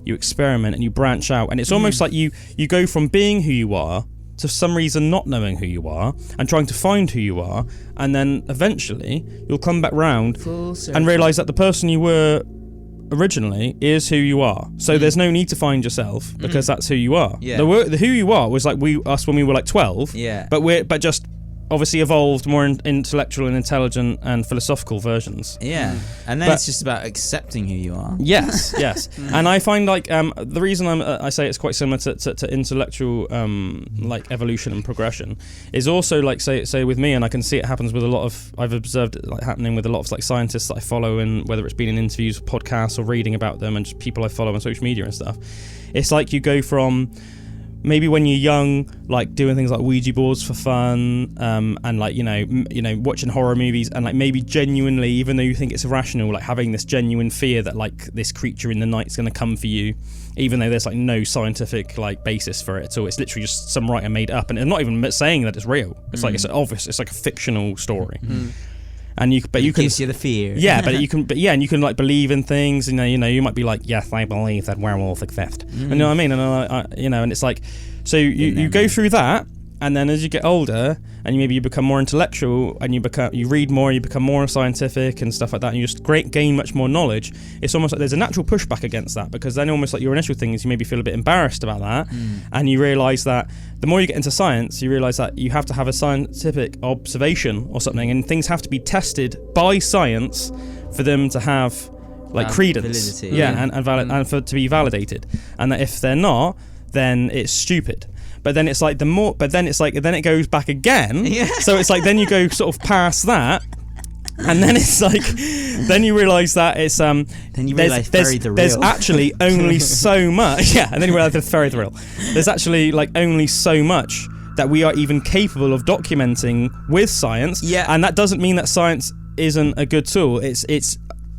you experiment and you branch out, and it's almost like you go from being who you are to some reason not knowing who you are and trying to find who you are, and then eventually you'll come back round and realise that the person you were originally is who you are. So there's no need to find yourself, because that's who you are. Yeah. The who you are was like us when we were like 12. Yeah. But just obviously evolved more intellectual and intelligent and philosophical versions. Yeah. And then it's just about accepting who you are. Yes, yes. And I find like the reason I say it's quite similar to intellectual like evolution and progression is also like say with me, and I can see it happens with a lot of, I've observed it like happening with a lot of like scientists that I follow, and whether it's been in interviews, podcasts, or reading about them, and just people I follow on social media and stuff. It's like you go from maybe when you're young, like doing things like Ouija boards for fun, and like you know watching horror movies, and like maybe genuinely, even though you think it's irrational, like having this genuine fear that like this creature in the night's going to come for you, even though there's like no scientific like basis for it at all. It's literally just some writer made up, and not even saying that it's real. It's like it's obvious. It's like a fictional story. And you can gives you the fear. Yeah, and you can like believe in things. You know, you might be like, yes, I believe that werewolves exist. You know what I mean? And and it's like, so you go through that, and then as you get older, and you become more intellectual, and you read more, you become more scientific and stuff like that, and you just gain much more knowledge. It's almost like there's a natural pushback against that, because then almost like your initial thing is you maybe feel a bit embarrassed about that, and you realise that the more you get into science, you realise that you have to have a scientific observation or something, and things have to be tested by science for them to have like credence, validity, and for to be validated, and that if they're not, then it's stupid. But then it's like then it goes back again. Yeah. So it's like then you go sort of past that, and then it's like then you realise that it's then you realise there's actually only so much. Yeah, and then you realise it's very real. There's actually like only so much that we are even capable of documenting with science. Yeah. And that doesn't mean that science isn't a good tool.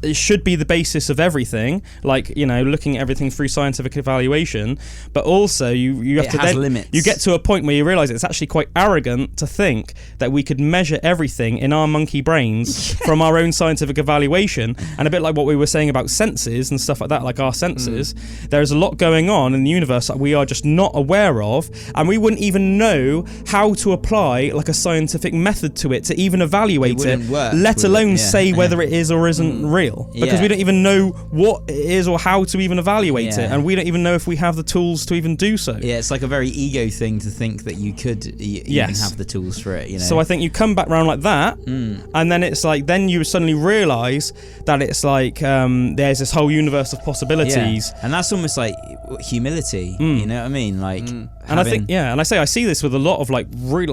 It should be the basis of everything, like, you know, looking at everything through scientific evaluation, but also you have to then limits. You get to a point where you realise it's actually quite arrogant to think that we could measure everything in our monkey brains from our own scientific evaluation. And a bit like what we were saying about senses and stuff like that, like our senses, there's a lot going on in the universe that we are just not aware of, and we wouldn't even know how to apply like a scientific method to it to even evaluate it, let alone say whether it is or isn't real. real because we don't even know what it is or how to even evaluate it, and we don't even know if we have the tools to even do so. Yeah, it's like a very ego thing to think that you could even have the tools for it, you know. So I think you come back round like that, and then it's like, then you suddenly realise that it's like there's this whole universe of possibilities. And that's almost like humility, you know what I mean? Like, and I think, and I see this with a lot of like really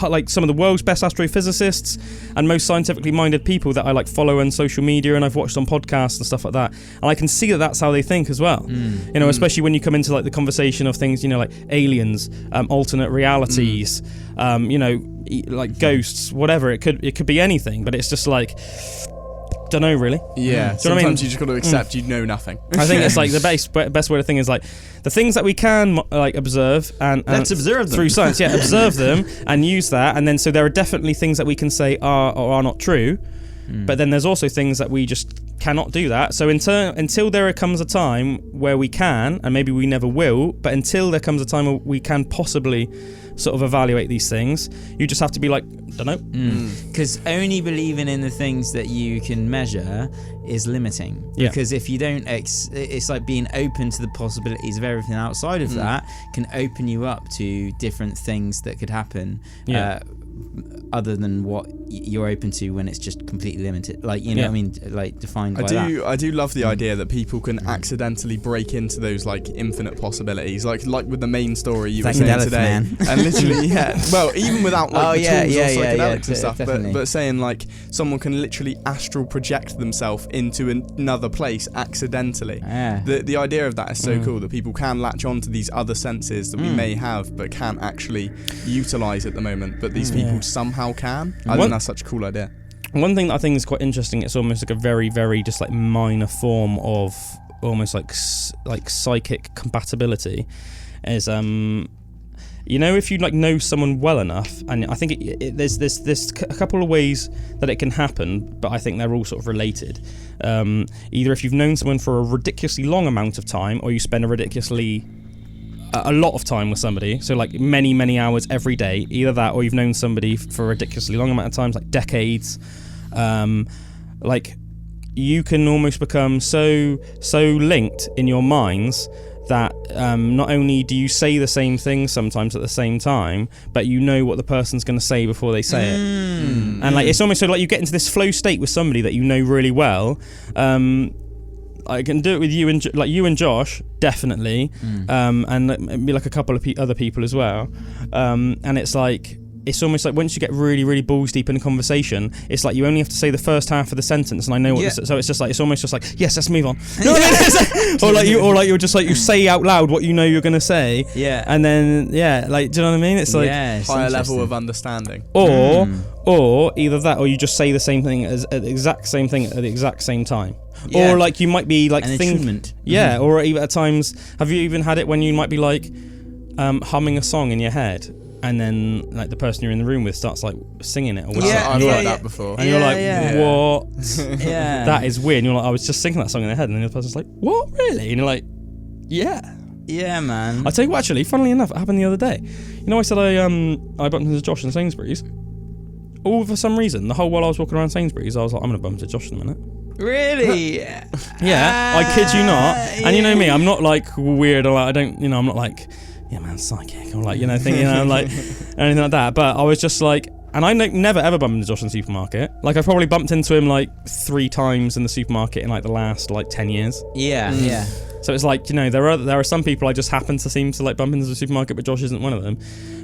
like some of the world's best astrophysicists and most scientifically minded people that I like follow on social media and I've watched on podcasts and stuff like that, and I can see that that's how they think as well. You know, especially when you come into like the conversation of things, you know, like aliens, alternate realities, you know, like ghosts, whatever. It could be anything, but it's just like, don't know really. Yeah, sometimes you just got to accept you know nothing. I think it's like the best way to think is like the things that we can like observe and let's observe them through science. Yeah, observe them and use that, and then so there are definitely things that we can say are or are not true, but then there's also things that we just cannot do that. So until there comes a time where we can, and maybe we never will, but until there comes a time where we can possibly sort of evaluate these things, you just have to be like, don't know. Because only believing in the things that you can measure is limiting. Because if you don't, it's like being open to the possibilities of everything outside of that can open you up to different things that could happen. Other than what you're open to when it's just completely limited, like, you know what I mean, like defined by that. I do love the idea that people can accidentally break into those like infinite possibilities, like with the main story you were saying today, man. And literally, well, even without like the tools or psychedelics and stuff, definitely. but saying like someone can literally astral project themselves into another place accidentally. The idea of that is so cool, that people can latch on to these other senses that we may have but can't actually utilize at the moment, but these people somehow can. I think that's such a cool idea. One thing that I think is quite interesting, it's almost like a very, very just like minor form of almost like psychic compatibility, is you know, if you like know someone well enough, and I think there's a couple of ways that it can happen, but I think they're all sort of related. Either if you've known someone for a ridiculously long amount of time, or you spend a lot of time with somebody, so like many hours every day, either that, or you've known somebody for a ridiculously long amount of times, like decades. Like you can almost become so linked in your minds that not only do you say the same thing sometimes at the same time, but you know what the person's going to say before they say it. And like it's almost so like you get into this flow state with somebody that you know really well. I can do it with you and Josh, definitely, and maybe like a couple of other people as well. And it's like, it's almost like once you get really, really balls deep in a conversation, it's like you only have to say the first half of the sentence, and I know what. So it's just like, it's almost just like, yes, let's move on. or like you're just like, you say out loud what you know you're gonna say. And then like, do you know what I mean? It's like higher level of understanding. Or either that, or you just say the same thing at the exact same thing at the exact same time. Or like you might be like attunement. Or even at times, have you even had it when you might be like humming a song in your head, and then like the person you're in the room with starts like singing it or whatever. I've heard that before. And you're like, what? That is weird. And you're like, I was just singing that song in their head, and then the other person's like, what, really? And you're like, yeah, man. I tell you what, actually, funnily enough, it happened the other day. You know, I said I bumped into Josh in Sainsbury's. All for some reason, the whole while I was walking around Sainsbury's, I was like, I'm gonna bump into Josh in a minute. Really? I kid you not. And you know me, I'm not like weird, or like, I don't, you know, I'm not like, yeah man, psychic, or like, you know, thinking, you know, like anything like that. But I was just like, and I never ever bumped into Josh in the supermarket. Like I've probably bumped into him like 3 times in the supermarket in like the last like 10 years. So it's like, you know, there are some people I just happen to seem to like bump into the supermarket, but Josh isn't one of them.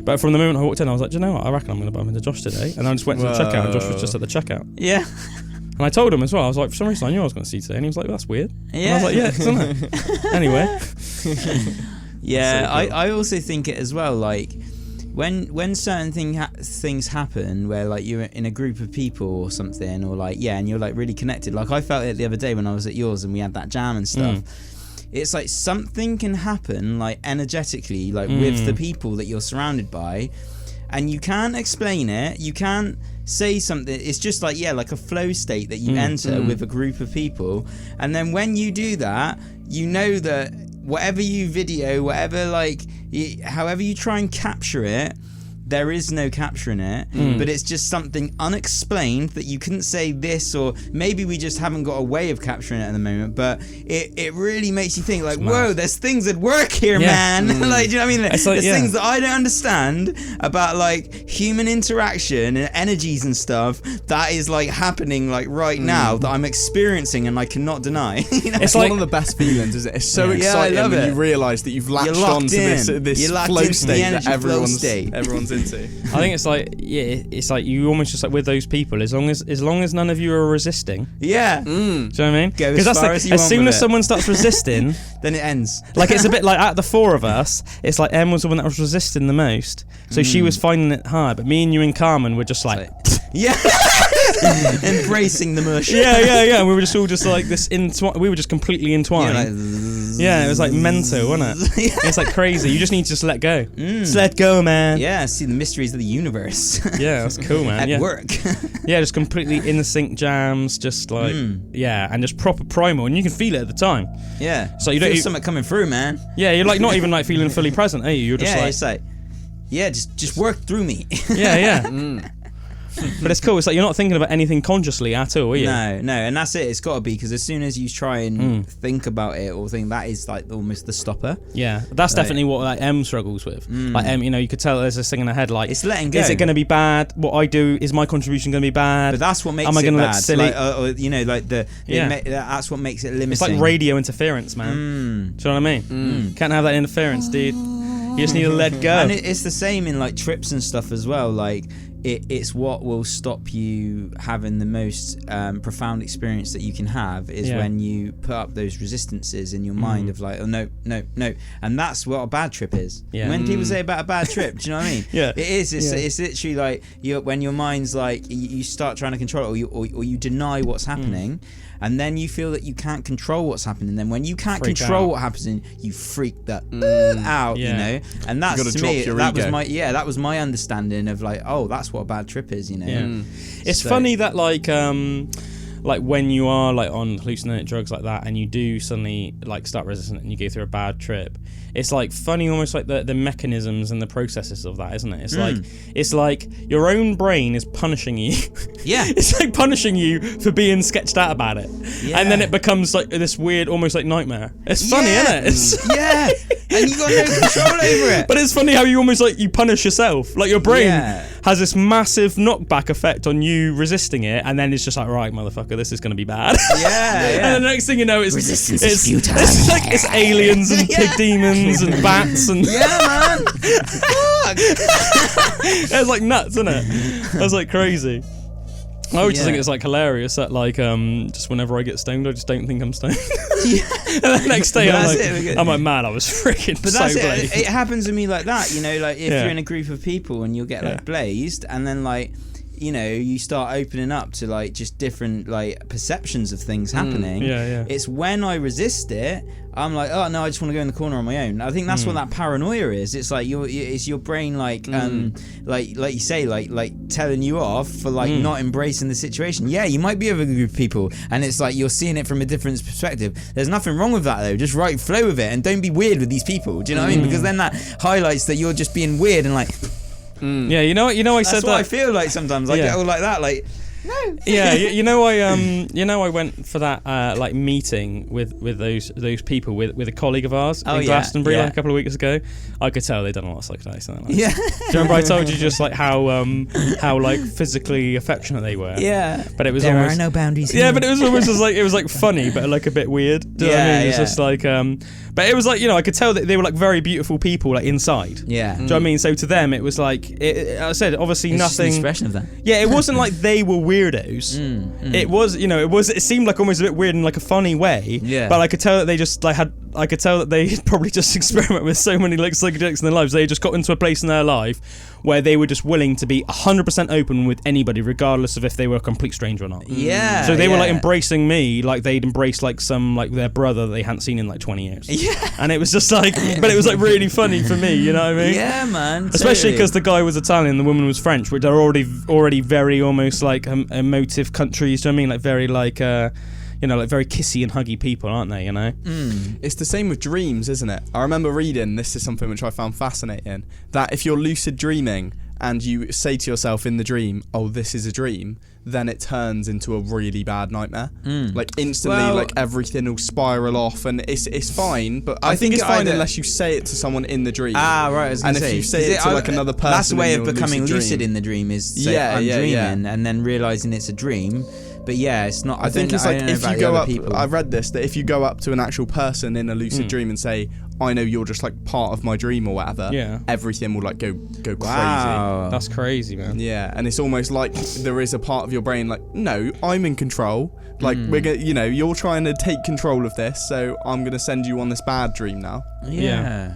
But from the moment I walked in, I was like, do you know what? I reckon I'm going to bump into Josh today. And I just went to the checkout, and Josh was just at the checkout. And I told him as well, I was like, for some reason I knew I was going to see you today. And he was like, that's weird. And I was like, yeah, isn't it? Anyway. I also think it as well, like, when certain things happen where like you're in a group of people or something, or like, and you're like really connected. Like I felt it the other day when I was at yours and we had that jam and stuff. It's like something can happen like energetically, like with the people that you're surrounded by, and you can't explain it, you can't say something, it's just like like a flow state that you enter with a group of people. And then when you do that, you know that whatever you video, whatever like however you try and capture it, there is no capturing it, but it's just something unexplained that you couldn't say this, or maybe we just haven't got a way of capturing it at the moment, but it really makes you think, like, whoa, there's things at work here, man. Like, do you know what I mean? There's things that I don't understand about, like, human interaction and energies and stuff that is, like, happening, like, right now, that I'm experiencing and I cannot deny. You know? It's like one of the best feelings, isn't it? It's so exciting when you realise that you've latched onto this flow state that everyone's into. I think it's like, it's like you almost just like with those people, as long as none of you are resisting. Yeah. Do you know what I mean? Because that's like, as soon as someone starts resisting, then it ends. Like, it's a bit like, at the four of us, it's like Em was the one that was resisting the most, so she was finding it hard, but me and you and Carmen were just like yeah. Embracing the mush. Yeah. And we were just all just like this we were just completely entwined. Yeah, it was like mental, wasn't it? It's like crazy. You just need to just let go. Just let go, man. Yeah, see the mysteries of the universe. Yeah, that's cool, man. At work. Yeah, just completely in sync jams, just like and just proper primal, and you can feel it at the time. Yeah. So you don't feel something coming through, man. Yeah, you're like not even like feeling fully present, are you? You're just it's like, just work through me. Yeah. But it's cool. It's like you're not thinking about anything consciously at all, are you? No, and that's it. It's got to be, because as soon as you try and think about it or think, that is like almost the stopper. Yeah, that's definitely what like Em struggles with. Like Em, you know, you could tell there's this thing in her head, like, it's letting go. Is it going to be bad? What I do, is my contribution going to be bad? But that's what makes Am I it gonna bad. look silly? Like, you know, like that's what makes it limiting. It's like radio interference, man. Do you know what I mean? Can't have that interference, dude. You just need to let go. And it's the same in like trips and stuff as well. Like, it's what will stop you having the most profound experience that you can have is when you put up those resistances in your mind of like, oh no, and that's what a bad trip is. When people say about a bad trip, do you know what I mean? It is. It's literally like when your mind's like, you start trying to control it, or you deny what's happening. And then you feel that you can't control what's happening. Then when you can't control what happens, you freak that out, you know. And that's, to me, that was my understanding of like, oh, that's what a bad trip is, you know. It's funny that like when you are like on hallucinogenic drugs like that, and you do suddenly like start resisting it and you go through a bad trip, it's like funny, almost like the mechanisms and the processes of that, isn't it? It's like your own brain is punishing you. It's like punishing you for being sketched out about it, and then it becomes like this weird, almost like nightmare. It's funny, isn't it? And you got no control over it. But it's funny how you almost like you punish yourself. Like your brain has this massive knockback effect on you resisting it, and then it's just like, right, motherfucker, this is going to be bad. And the next thing you know, it's futile. It's like it's aliens and pig demons and bats and man. It's like nuts, isn't it? That's like crazy. I always just think it's like hilarious that like just whenever I get stoned, I just don't think I'm stoned. And the next day I'm like, man, I was freaking so blazed. It happens to me like that, you know, like if you're in a group of people and you'll get like blazed, and then like, you know, you start opening up to like just different like perceptions of things happening. It's when I resist it, I'm like, oh no, I just want to go in the corner on my own. I think that's what that paranoia is. It's like it's your brain like like you say, like telling you off for like not embracing the situation. Yeah, you might be with a group of people and it's like you're seeing it from a different perspective. There's nothing wrong with that though. Just flow with it and don't be weird with these people. Do you know what I mean? Because then that highlights that you're just being weird and like. Yeah, you know, I said that's that. what I feel like sometimes. I get all like that, like. No. Yeah, I went for that like meeting with those people with a colleague of ours in Glastonbury like a couple of weeks ago. I could tell they'd done a lot of psychedelics. Like do you remember I told you just like how like physically affectionate they were? Yeah, but it was there almost, are no boundaries. Yeah, but it was almost just like it was like funny, but like a bit weird. Do you know what I mean? It was just like but it was like, you know, I could tell that they were like very beautiful people like inside. Yeah. Do you know what I mean? So to them it was like I said, obviously it's nothing. Just an expression of that. Yeah, it wasn't like they were weirdos. It was, you know, it seemed like almost a bit weird in like a funny way. Yeah. But I could tell that they just like I could tell that they probably just experiment with so many like psychedelics in their lives. They just got into a place in their life where they were just willing to be 100% open with anybody, regardless of if they were a complete stranger or not. Yeah. So they were like embracing me like they'd embraced like some like their brother that they hadn't seen in like 20 years. Yeah. And it was just like, but it was like really funny for me, you know what I mean? Yeah, man. Especially because the guy was Italian, the woman was French, which are already very almost like emotive countries. Do you know what I mean? Like very like you know, like very kissy and huggy people, aren't they, you know? It's the same with dreams, isn't it? I remember reading, this is something which I found fascinating, that if you're lucid dreaming and you say to yourself in the dream, oh, this is a dream, then it turns into a really bad nightmare. Like instantly, like everything will spiral off, and it's fine. But I think it's fine unless you say it to someone in the dream. Right. I was gonna and if you say it to like another person, that's the way of becoming lucid dream. In the dream is say, I'm dreaming, and then realizing it's a dream. But yeah, it's not. I think it's like if you go up. I read this that if you go up to an actual person in a lucid dream and say, "I know you're just like part of my dream" or whatever, everything will like go crazy. That's crazy, man. Yeah, and it's almost like there is a part of your brain like, no, I'm in control. Like we're gonna, you're trying to take control of this, so I'm gonna send you on this bad dream now. Yeah,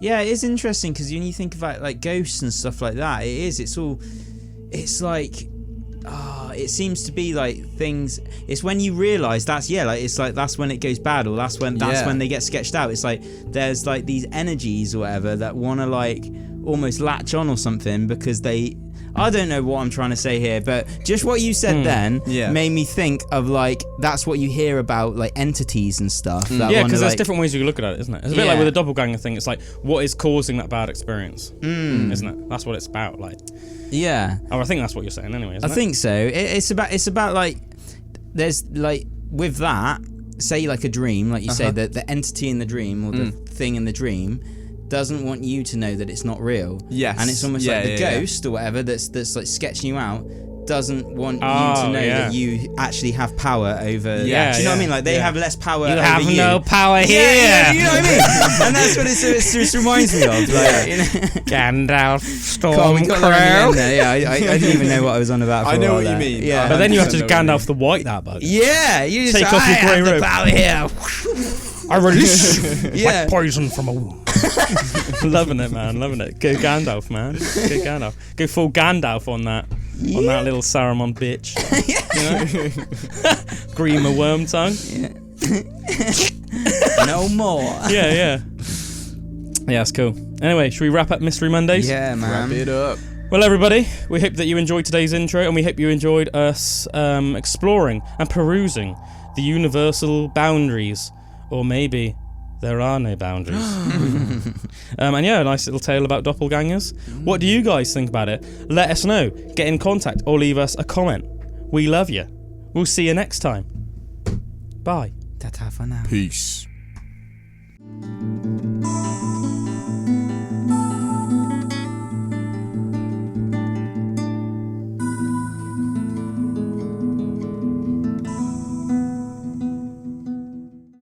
it is interesting because when you think about like ghosts and stuff like that, it's like. It seems to be like things. It's when you realise that's when it goes bad, or that's when they get sketched out. It's like there's like these energies or whatever that want to like almost latch on or something because they. I don't know what I'm trying to say here, but just what you said then made me think of like that's what you hear about like entities and stuff. Yeah, because there's different ways you can look at it, isn't it? It's a bit like with the doppelganger thing. It's like what is causing that bad experience, isn't it? That's what it's about, like. Yeah. Oh, I think that's what you're saying anyway, isn't it? I think so. It's about like there's like with that, say like a dream, like you say that the entity in the dream or the thing in the dream doesn't want you to know that it's not real. Yes. And it's almost like the ghost or whatever that's like sketching you out doesn't want you to know that you actually have power over. Yeah. Do you know what I mean? Like they have less power over you. You have no power here. Yeah, you know what I mean? And that's what it just reminds me of. Like, Gandalf, Storm Crow. Yeah, I didn't even know what I was on about. I know what you mean. Yeah. But then you have to Gandalf the White that bug. Yeah, you just take off your grey robe. Power here. I release like poison from a wound. Loving it, man. Loving it. Go Gandalf, man. Go Gandalf. Go full Gandalf on that. On that little Saruman bitch. Grima worm tongue. No more. Yeah, that's cool. Anyway, should we wrap up Mystery Mondays? Yeah, man. Wrap it up. Well, everybody, we hope that you enjoyed today's intro, and we hope you enjoyed us exploring and perusing the universal boundaries, or maybe there are no boundaries. And yeah, a nice little tale about doppelgangers. What do you guys think about it? Let us know. Get in contact or leave us a comment. We love you. We'll see you next time. Bye. Ta-ta for now. Peace.